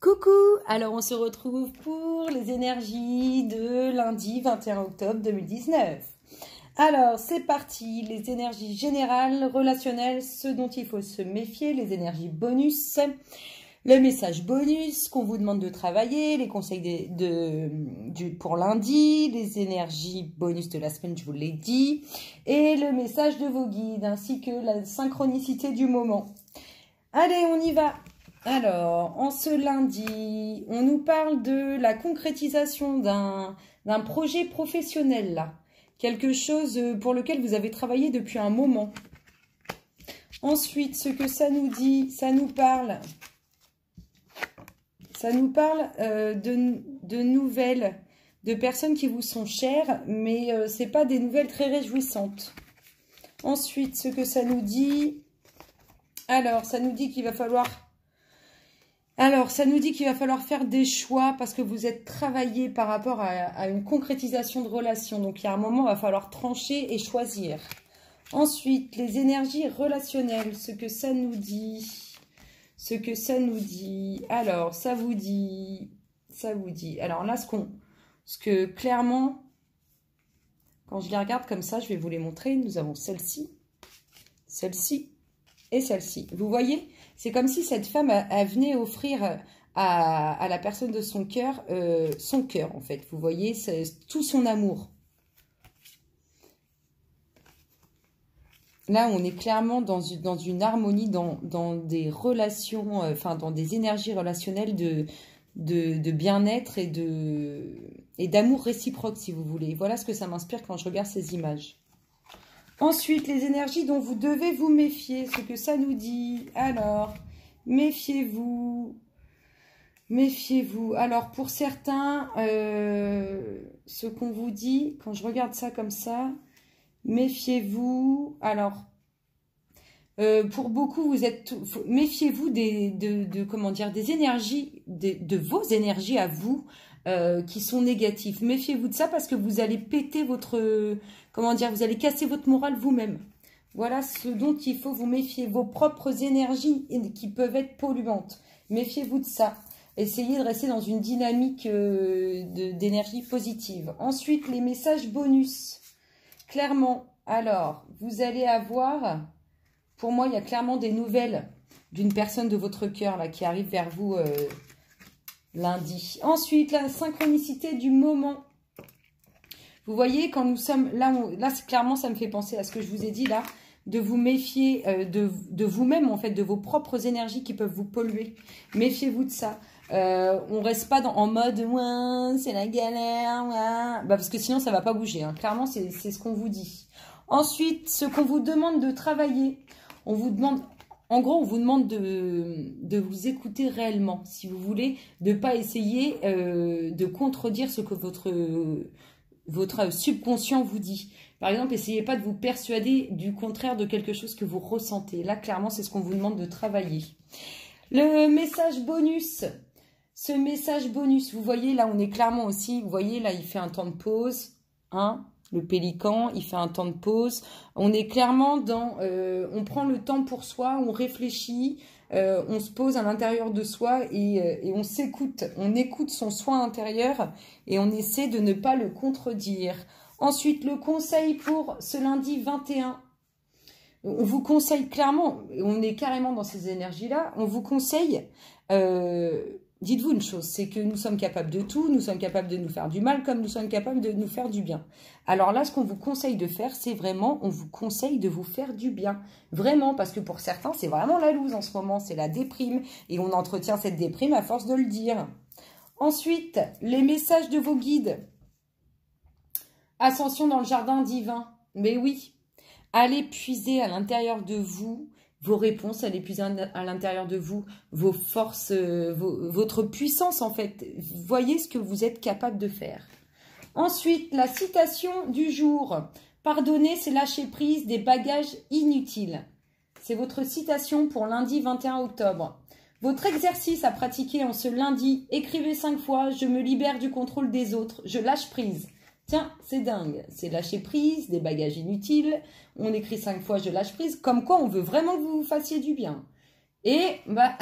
Coucou! Alors on se retrouve pour les énergies de lundi 21 octobre 2019. Alors c'est parti, les énergies générales, relationnelles, ce dont il faut se méfier, les énergies bonus, le message bonus qu'on vous demande de travailler, les conseils pour lundi, les énergies bonus de la semaine, je vous l'ai dit, et le message de vos guides, ainsi que la synchronicité du moment. Allez, on y va! Alors, en ce lundi, on nous parle de la concrétisation d'un projet professionnel, là. Quelque chose pour lequel vous avez travaillé depuis un moment. Ensuite, ce que ça nous dit, ça nous parle de nouvelles, de personnes qui vous sont chères, mais ce n'est pas des nouvelles très réjouissantes. Ensuite, ce que ça nous dit, alors, ça nous dit qu'il va falloir... faire des choix parce que vous êtes travaillé par rapport à une concrétisation de relation. Donc, il y a un moment, il va falloir trancher et choisir. Ensuite, les énergies relationnelles, ce que ça nous dit. Alors, ça vous dit. Alors là, ce que clairement, quand je les regarde comme ça, je vais vous les montrer. Nous avons celle-ci et celle-ci. Vous voyez, c'est comme si cette femme, elle venait offrir à la personne de son cœur en fait. Vous voyez, c'est tout son amour. Là, on est clairement dans une harmonie, dans des relations, enfin, dans des énergies relationnelles de bien-être et d'amour réciproque, si vous voulez. Voilà ce que ça m'inspire quand je regarde ces images. Ensuite, les énergies dont vous devez vous méfier, ce que ça nous dit. Alors, méfiez-vous. Méfiez-vous. Alors, pour certains, ce qu'on vous dit, quand je regarde ça comme ça, méfiez-vous. Alors, pour beaucoup, méfiez-vous des énergies, de vos énergies à vous, qui sont négatives. Méfiez-vous de ça parce que vous allez péter vous allez casser votre morale vous-même. Voilà ce dont il faut vous méfier. Vos propres énergies qui peuvent être polluantes. Méfiez-vous de ça. Essayez de rester dans une dynamique d'énergie positive. Ensuite, les messages bonus. Clairement, alors, vous allez avoir... Pour moi, il y a clairement des nouvelles d'une personne de votre cœur là qui arrive vers vous lundi. Ensuite, la synchronicité du moment. Vous voyez, quand nous sommes là, clairement, ça me fait penser à ce que je vous ai dit là, de vous méfier de vous-même, en fait, de vos propres énergies qui peuvent vous polluer. Méfiez-vous de ça. On reste pas en mode ouais, c'est la galère, ouais. Parce que sinon, ça va pas bouger. Hein. Clairement, c'est ce qu'on vous dit. Ensuite, ce qu'on vous demande de travailler, on vous demande... En gros, on vous demande de vous écouter réellement, si vous voulez, de ne pas essayer de contredire ce que votre subconscient vous dit. Par exemple, essayez pas de vous persuader du contraire de quelque chose que vous ressentez. Là, clairement, c'est ce qu'on vous demande de travailler. Le message bonus. Ce message bonus, vous voyez, là, on est clairement aussi, vous voyez, là, il fait un temps de pause, hein. Le pélican, il fait un temps de pause. On est clairement dans... on prend le temps pour soi, on réfléchit, on se pose à l'intérieur de soi et on s'écoute. On écoute son soi intérieur et on essaie de ne pas le contredire. Ensuite, le conseil pour ce lundi 21. On vous conseille clairement, on est carrément dans ces énergies-là, on vous conseille... dites-vous une chose, c'est que nous sommes capables de tout, nous sommes capables de nous faire du mal comme nous sommes capables de nous faire du bien. Alors là, ce qu'on vous conseille de faire, c'est vraiment, on vous conseille de vous faire du bien. Vraiment, parce que pour certains, c'est vraiment la loose en ce moment, c'est la déprime. Et on entretient cette déprime à force de le dire. Ensuite, les messages de vos guides. Ascension dans le jardin divin. Mais oui, allez puiser à l'intérieur de vous vos réponses, allez puiser à l'intérieur de vous, vos forces, votre puissance en fait. Voyez ce que vous êtes capable de faire. Ensuite, la citation du jour. Pardonner, c'est lâcher prise des bagages inutiles. C'est votre citation pour lundi 21 octobre. Votre exercice à pratiquer en ce lundi. Écrivez 5 fois, je me libère du contrôle des autres, je lâche prise. Tiens, c'est dingue, c'est lâcher prise, des bagages inutiles. On écrit 5 fois, je lâche prise, comme quoi on veut vraiment que vous fassiez du bien. Et bah,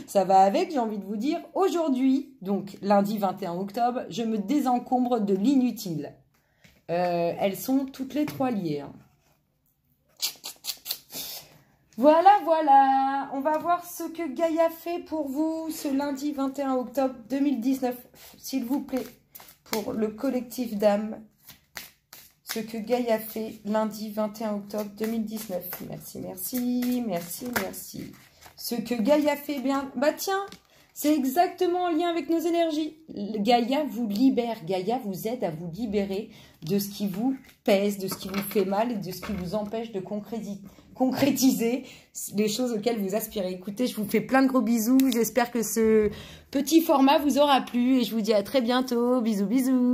ça va avec, j'ai envie de vous dire, aujourd'hui, donc lundi 21 octobre, je me désencombre de l'inutile. Elles sont toutes les trois liées. Hein. Voilà, voilà. On va voir ce que Gaïa fait pour vous ce lundi 21 octobre 2019. S'il vous plaît, pour le collectif d'âmes. Ce que Gaïa fait lundi 21 octobre 2019. Merci, merci, merci, merci. Ce que Gaïa fait bien... Bah tiens, c'est exactement en lien avec nos énergies. Gaïa vous libère. Gaïa vous aide à vous libérer de ce qui vous pèse, de ce qui vous fait mal et de ce qui vous empêche de concrétiser les choses auxquelles vous aspirez. Écoutez, je vous fais plein de gros bisous. J'espère que ce petit format vous aura plu et je vous dis à très bientôt. Bisous, bisous.